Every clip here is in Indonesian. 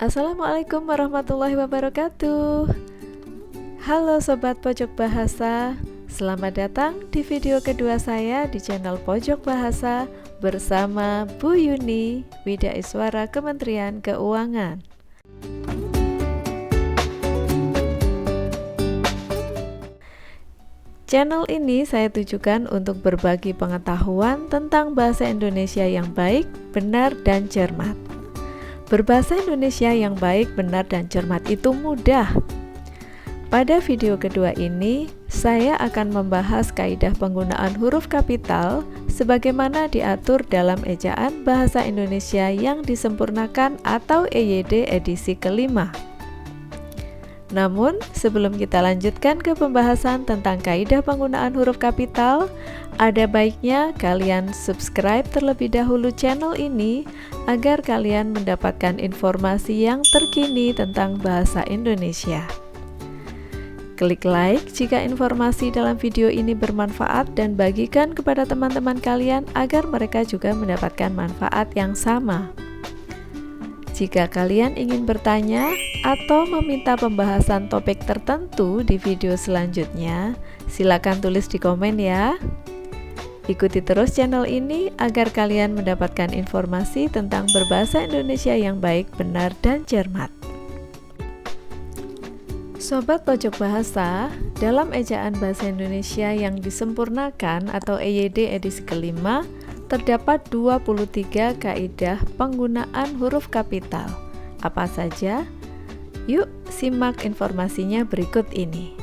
Assalamualaikum warahmatullahi wabarakatuh. Halo Sobat Pojok Bahasa, selamat datang di video kedua saya di channel Pojok Bahasa bersama Bu Yuni, Widaiswara Kementerian Keuangan. Channel ini saya tujukan untuk berbagi pengetahuan tentang bahasa Indonesia yang baik, benar, dan cermat. Berbahasa Indonesia yang baik, benar, dan cermat itu mudah. Pada video kedua ini, saya akan membahas kaidah penggunaan huruf kapital sebagaimana diatur dalam Ejaan Bahasa Indonesia yang disempurnakan atau EYD edisi kelima. Namun, sebelum kita lanjutkan ke pembahasan tentang kaidah penggunaan huruf kapital, ada baiknya kalian subscribe terlebih dahulu channel ini agar kalian mendapatkan informasi yang terkini tentang bahasa Indonesia. Klik like jika informasi dalam video ini bermanfaat dan bagikan kepada teman-teman kalian agar mereka juga mendapatkan manfaat yang sama. Jika kalian ingin bertanya atau meminta pembahasan topik tertentu di video selanjutnya, silakan tulis di komen ya. Ikuti terus channel ini agar kalian mendapatkan informasi tentang berbahasa Indonesia yang baik, benar, dan cermat. Sobat Pojok Bahasa, dalam Ejaan Bahasa Indonesia yang disempurnakan atau EYD edisi kelima, terdapat 23 kaidah penggunaan huruf kapital. Apa saja? Yuk simak informasinya berikut ini.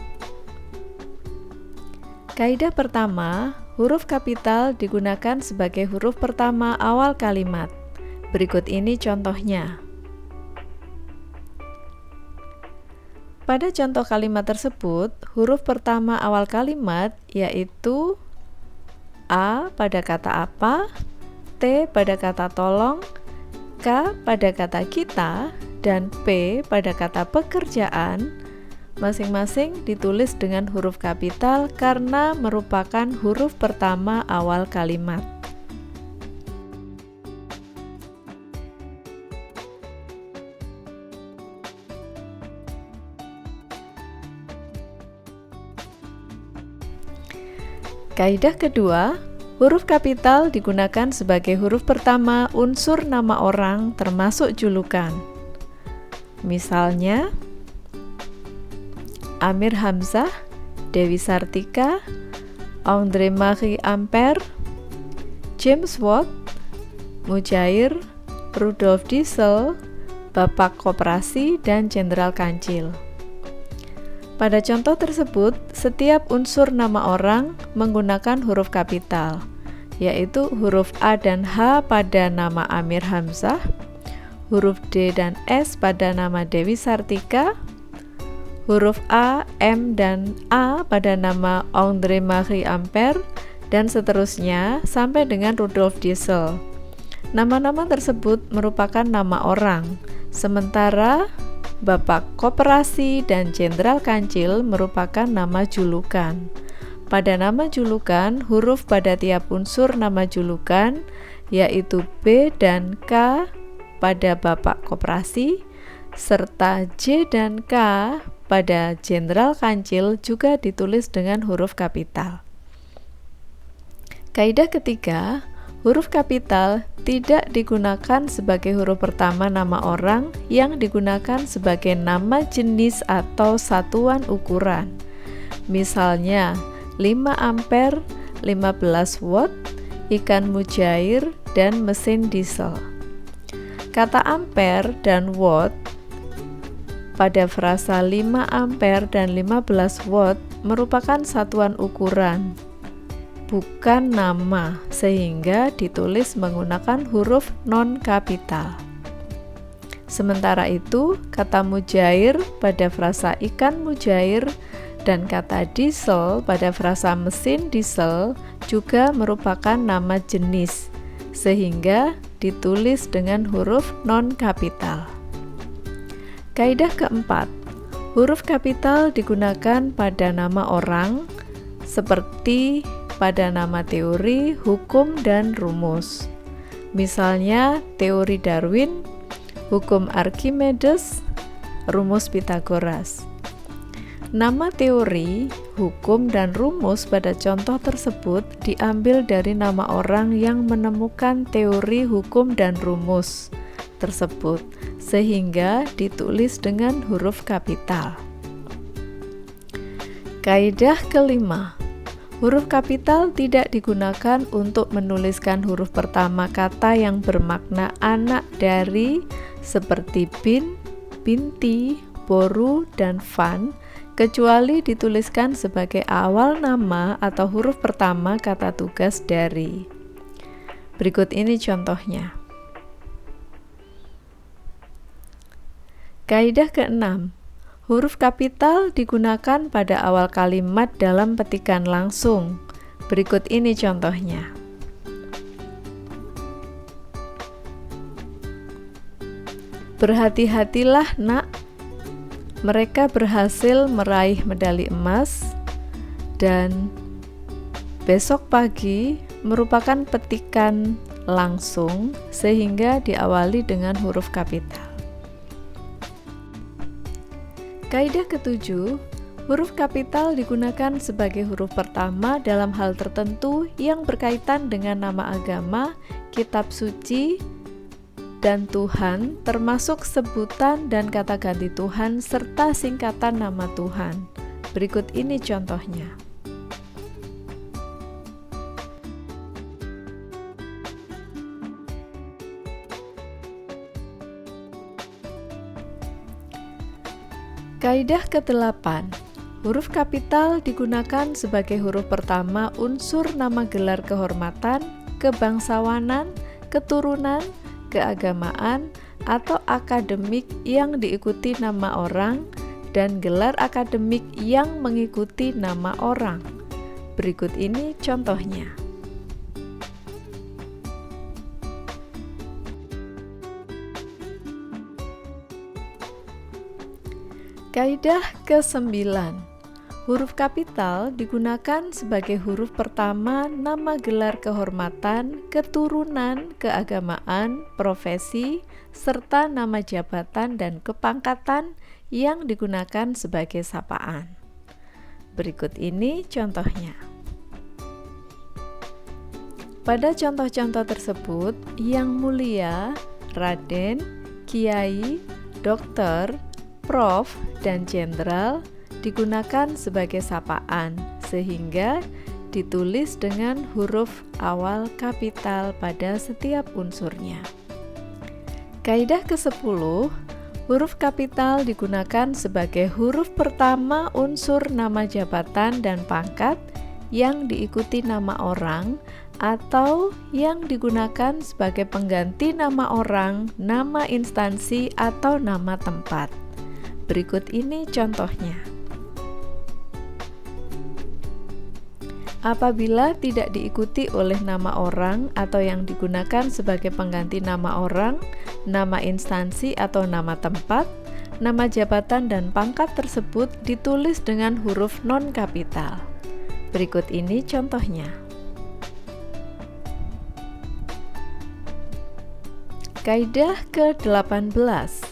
Kaidah pertama, huruf kapital digunakan sebagai huruf pertama awal kalimat. Berikut ini contohnya. Pada contoh kalimat tersebut, huruf pertama awal kalimat yaitu A pada kata apa, T pada kata tolong, K pada kata kita, dan P pada kata pekerjaan, masing-masing ditulis dengan huruf kapital karena merupakan huruf pertama awal kalimat. Kaidah kedua, huruf kapital digunakan sebagai huruf pertama unsur nama orang termasuk julukan. Misalnya, Amir Hamzah, Dewi Sartika, Andre Marie Ampere, James Watt, Mujair, Rudolf Diesel, Bapak Koperasi, dan Jenderal Kancil. Pada contoh tersebut, setiap unsur nama orang menggunakan huruf kapital, yaitu huruf A dan H pada nama Amir Hamzah, huruf D dan S pada nama Dewi Sartika, huruf A, M, dan A pada nama Andre Marie Ampere, dan seterusnya sampai dengan Rudolf Diesel. Nama-nama tersebut merupakan nama orang, sementara Bapak Koperasi dan Jenderal Kancil merupakan nama julukan. Pada nama julukan, huruf pada tiap unsur nama julukan, yaitu B dan K pada Bapak Koperasi, serta J dan K pada Jenderal Kancil juga ditulis dengan huruf kapital. Kaidah ketiga, huruf kapital tidak digunakan sebagai huruf pertama nama orang yang digunakan sebagai nama jenis atau satuan ukuran. Misalnya, 5 ampere, 15 watt, ikan mujair, dan mesin diesel. Kata ampere dan watt pada frasa 5 ampere dan 15 watt merupakan satuan ukuran, bukan nama, sehingga ditulis menggunakan huruf non-kapital. Sementara itu, kata mujair pada frasa ikan mujair dan kata diesel pada frasa mesin diesel juga merupakan nama jenis, sehingga ditulis dengan huruf non-kapital. Kaidah keempat, huruf kapital digunakan pada nama orang seperti pada nama teori, hukum, dan rumus. Misalnya teori Darwin, hukum Archimedes, rumus Pythagoras. Nama teori, hukum, dan rumus pada contoh tersebut diambil dari nama orang yang menemukan teori, hukum, dan rumus tersebut, sehingga ditulis dengan huruf kapital. Kaidah kelima, huruf kapital tidak digunakan untuk menuliskan huruf pertama kata yang bermakna anak dari seperti bin, binti, boru, dan van, kecuali dituliskan sebagai awal nama atau huruf pertama kata tugas dari. Berikut ini contohnya. Kaidah keenam, huruf kapital digunakan pada awal kalimat dalam petikan langsung. Berikut ini contohnya. Berhati-hatilah nak, mereka berhasil meraih medali emas, dan besok pagi merupakan petikan langsung sehingga diawali dengan huruf kapital. Kaidah ketujuh, huruf kapital digunakan sebagai huruf pertama dalam hal tertentu yang berkaitan dengan nama agama, kitab suci, dan Tuhan, termasuk sebutan dan kata ganti Tuhan serta singkatan nama Tuhan. Berikut ini contohnya. Kaidah ke-8, huruf kapital digunakan sebagai huruf pertama unsur nama gelar kehormatan, kebangsawanan, keturunan, keagamaan, atau akademik yang diikuti nama orang, dan gelar akademik yang mengikuti nama orang. Berikut ini contohnya. Kaidah ke-9, huruf kapital digunakan sebagai huruf pertama nama gelar kehormatan, keturunan, keagamaan, profesi, serta nama jabatan dan kepangkatan yang digunakan sebagai sapaan. Berikut ini contohnya. Pada contoh-contoh tersebut, Yang Mulia, Raden, Kiai, Dokter, Prof, dan Jenderal digunakan sebagai sapaan, sehingga ditulis dengan huruf awal kapital pada setiap unsurnya. Kaidah ke-10, huruf kapital digunakan sebagai huruf pertama unsur nama jabatan dan pangkat yang diikuti nama orang atau yang digunakan sebagai pengganti nama orang, nama instansi, atau nama tempat. Berikut ini contohnya. Apabila tidak diikuti oleh nama orang atau yang digunakan sebagai pengganti nama orang, nama instansi atau nama tempat, nama jabatan dan pangkat tersebut ditulis dengan huruf non-kapital. Berikut ini contohnya. Kaidah ke-18,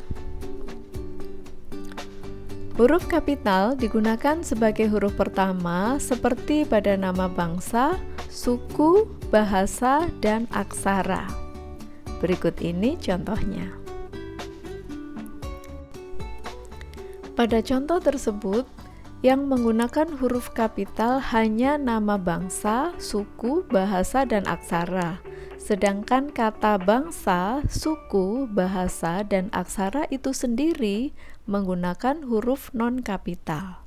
huruf kapital digunakan sebagai huruf pertama seperti pada nama bangsa, suku, bahasa, dan aksara. Berikut ini contohnya. Pada contoh tersebut, yang menggunakan huruf kapital hanya nama bangsa, suku, bahasa, dan aksara. Sedangkan kata bangsa, suku, bahasa, dan aksara itu sendiri menggunakan huruf non-kapital.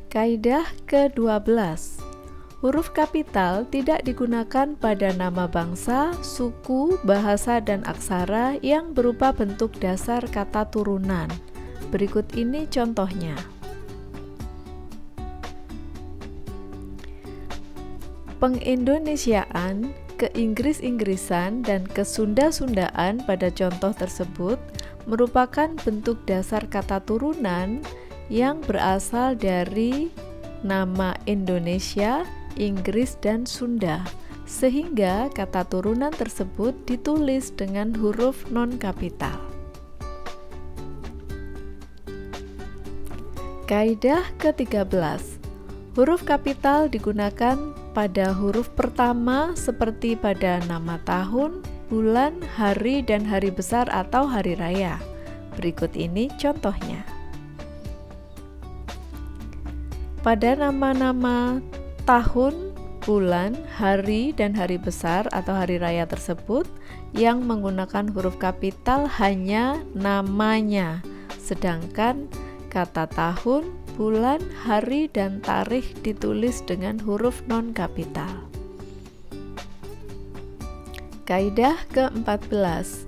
Kaidah ke-12, huruf kapital tidak digunakan pada nama bangsa, suku, bahasa, dan aksara yang berupa bentuk dasar kata turunan. Berikut ini contohnya. Pengindonesiaan, keinggris-inggrisan, dan kesunda-sundaan pada contoh tersebut merupakan bentuk dasar kata turunan yang berasal dari nama Indonesia, Inggris, dan Sunda. sehingga kata turunan tersebut ditulis dengan huruf non-kapital. Kaidah ke-13. Huruf kapital digunakan pada huruf pertama seperti pada nama tahun, bulan, hari, dan hari besar atau hari raya. Berikut ini contohnya. Pada nama-nama tahun, bulan, hari, dan hari besar atau hari raya tersebut yang menggunakan huruf kapital hanya namanya, sedangkan kata tahun, bulan, hari, dan tarikh ditulis dengan huruf non-kapital. Kaidah ke-14.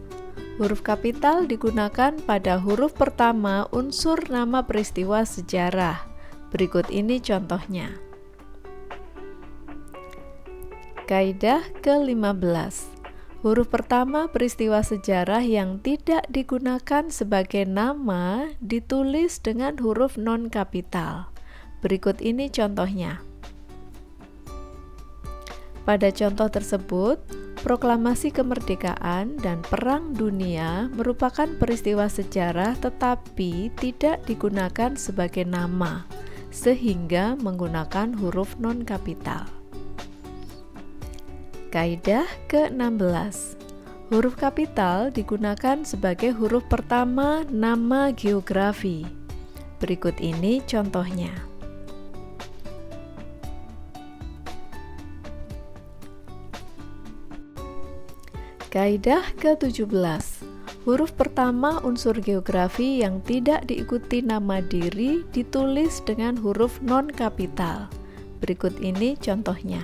Huruf kapital digunakan pada huruf pertama unsur nama peristiwa sejarah. Berikut ini contohnya. Kaidah ke-15. Huruf pertama peristiwa sejarah yang tidak digunakan sebagai nama ditulis dengan huruf non-kapital. Berikut ini contohnya. Pada contoh tersebut, proklamasi kemerdekaan dan Perang Dunia merupakan peristiwa sejarah tetapi tidak digunakan sebagai nama, sehingga menggunakan huruf non-kapital. Kaidah ke-16. Huruf kapital digunakan sebagai huruf pertama nama geografi. Berikut ini contohnya. Kaidah ke-17. Huruf pertama unsur geografi yang tidak diikuti nama diri ditulis dengan huruf non-kapital. Berikut ini contohnya.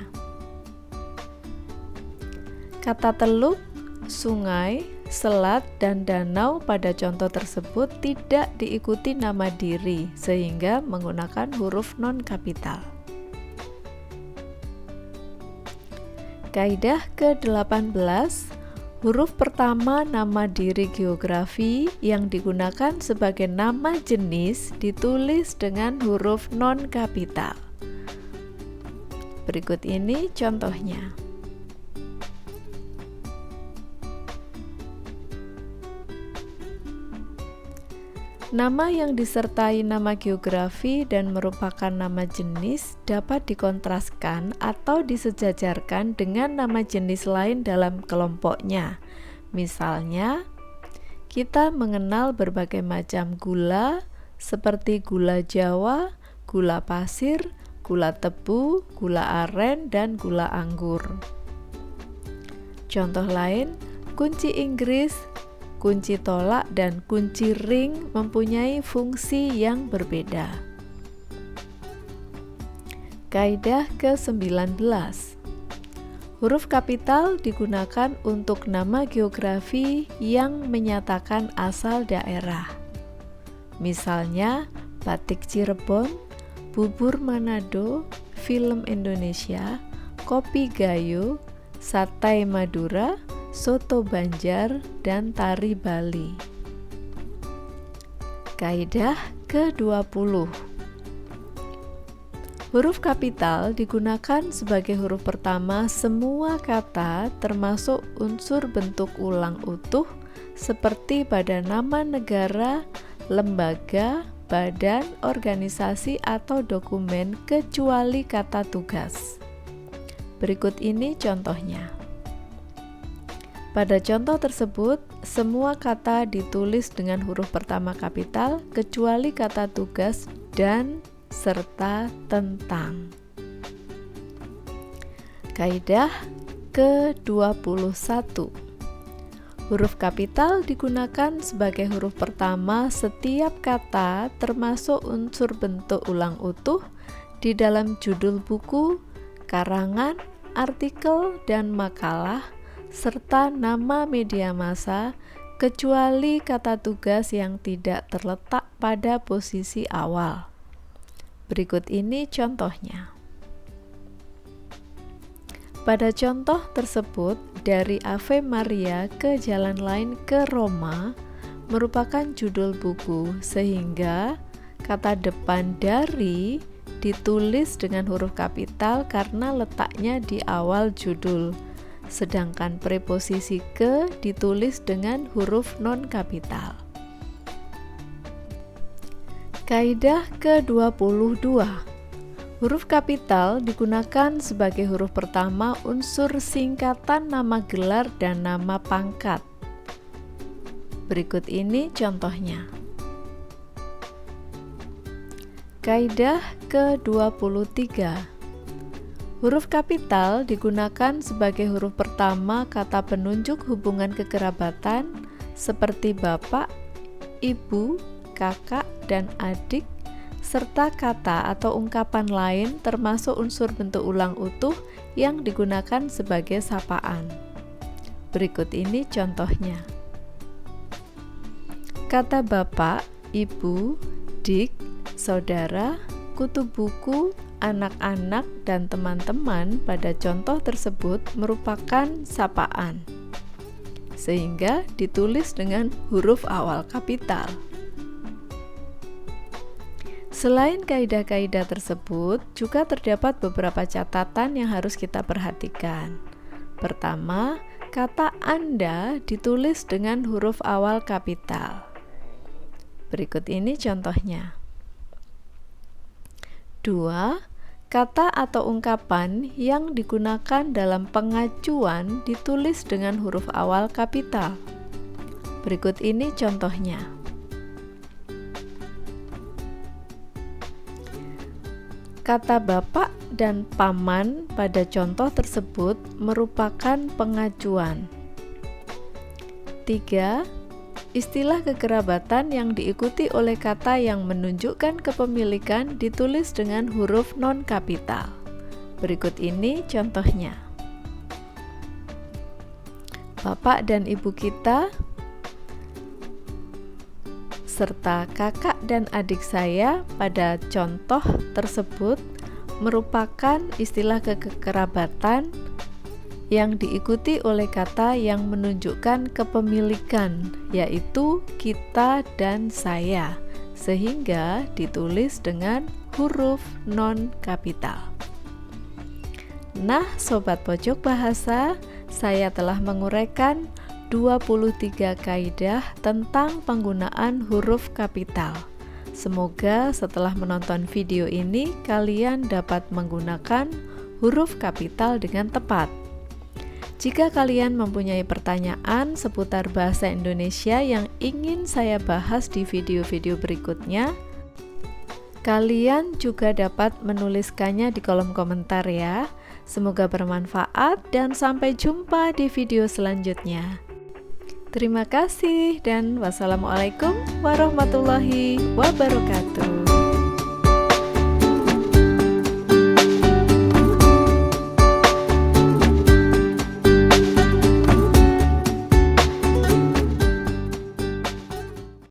Kata teluk, sungai, selat, dan danau pada contoh tersebut tidak diikuti nama diri sehingga menggunakan huruf non-kapital. Kaidah ke-18. Huruf pertama nama diri geografi yang digunakan sebagai nama jenis ditulis dengan huruf non-kapital. Berikut ini contohnya. Nama yang disertai nama geografi dan merupakan nama jenis dapat dikontraskan atau disejajarkan dengan nama jenis lain dalam kelompoknya. Misalnya, kita mengenal berbagai macam gula seperti gula Jawa, gula pasir, gula tebu, gula aren, dan gula anggur. Contoh lain, kunci Inggris, kunci tolak, dan kunci ring mempunyai fungsi yang berbeda. Kaidah ke-19. Huruf kapital digunakan untuk nama geografi yang menyatakan asal daerah. Misalnya, batik Cirebon, bubur Manado, film Indonesia, kopi Gayo, sate Madura, soto Banjar, dan tari Bali. Kaidah ke-20. Huruf kapital digunakan sebagai huruf pertama semua kata termasuk unsur bentuk ulang utuh seperti pada nama negara, lembaga, badan, organisasi, atau dokumen kecuali kata tugas. Berikut ini contohnya. Pada contoh tersebut, semua kata ditulis dengan huruf pertama kapital kecuali kata tugas dan serta tentang. Kaidah ke-21. Huruf kapital digunakan sebagai huruf pertama setiap kata termasuk unsur bentuk ulang utuh di dalam judul buku, karangan, artikel, dan makalah serta nama media massa kecuali kata tugas yang tidak terletak pada posisi awal. Berikut ini contohnya. Pada contoh tersebut, dari Ave Maria ke Jalan Lain ke Roma merupakan judul buku, sehingga kata depan dari ditulis dengan huruf kapital karena letaknya di awal judul, sedangkan preposisi ke ditulis dengan huruf non-kapital. Kaidah ke-22. Huruf kapital digunakan sebagai huruf pertama unsur singkatan nama gelar dan nama pangkat. Berikut ini contohnya. Kaidah ke-23. Huruf kapital digunakan sebagai huruf pertama kata penunjuk hubungan kekerabatan seperti bapak, ibu, kakak, dan adik, serta kata atau ungkapan lain termasuk unsur bentuk ulang utuh yang digunakan sebagai sapaan. Berikut ini contohnya. Kata bapak, ibu, dik, saudara, kutu buku, anak-anak, dan teman-teman pada contoh tersebut merupakan sapaan, sehingga ditulis dengan huruf awal kapital. Selain kaidah-kaidah tersebut, juga terdapat beberapa catatan yang harus kita perhatikan. Pertama, kata Anda ditulis dengan huruf awal kapital. Berikut ini contohnya. 2. Kata atau ungkapan yang digunakan dalam pengacuan ditulis dengan huruf awal kapital. Berikut ini contohnya. Kata bapak dan paman pada contoh tersebut merupakan pengacuan. 3. Istilah kekerabatan yang diikuti oleh kata yang menunjukkan kepemilikan ditulis dengan huruf non-kapital. Berikut ini contohnya. Bapak dan ibu kita, serta kakak dan adik saya pada contoh tersebut merupakan istilah kekerabatan yang diikuti oleh kata yang menunjukkan kepemilikan, yaitu kita dan saya, sehingga ditulis dengan huruf non-kapital. Nah, Sobat Pojok Bahasa, saya telah menguraikan 23 kaidah tentang penggunaan huruf kapital. Semoga setelah menonton video ini, kalian dapat menggunakan huruf kapital dengan tepat. Jika kalian mempunyai pertanyaan seputar bahasa Indonesia yang ingin saya bahas di video-video berikutnya, kalian juga dapat menuliskannya di kolom komentar ya. Semoga bermanfaat dan sampai jumpa di video selanjutnya. Terima kasih dan wassalamualaikum warahmatullahi wabarakatuh.